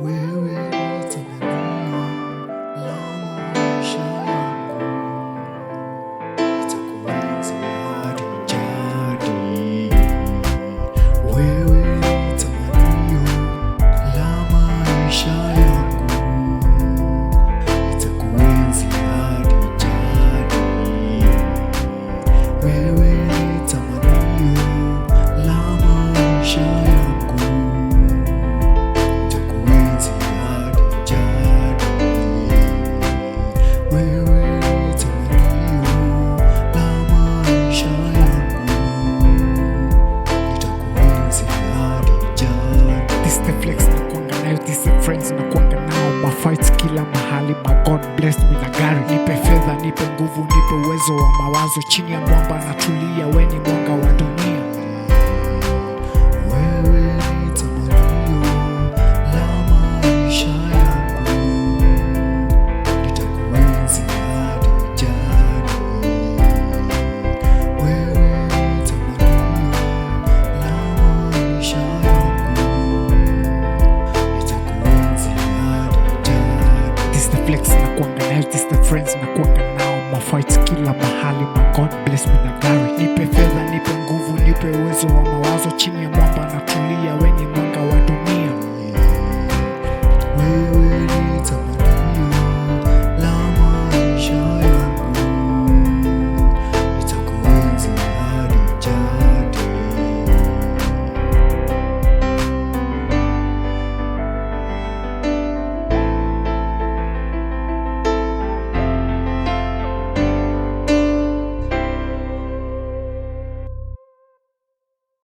Wewe ni tamanio la maisha yangu, nitakuenzi hadi jadi. Wewe ni tamanio la maisha yangu, nitakuenzi hadi jadi. Wewe ni tamanio la maisha yangu, nitakuenzi hadi jadi. Wewe ni tamanio la maisha yangu, nitakuenzi hadi jadi. This the flex na kuanga nayo, this the friends na kuanga nao, mafights kila mahali, ma God bless me na gari. Nipe fedha, nipe nguvu, nipe uwezo wa mawazo, chini ya mwamba natulia.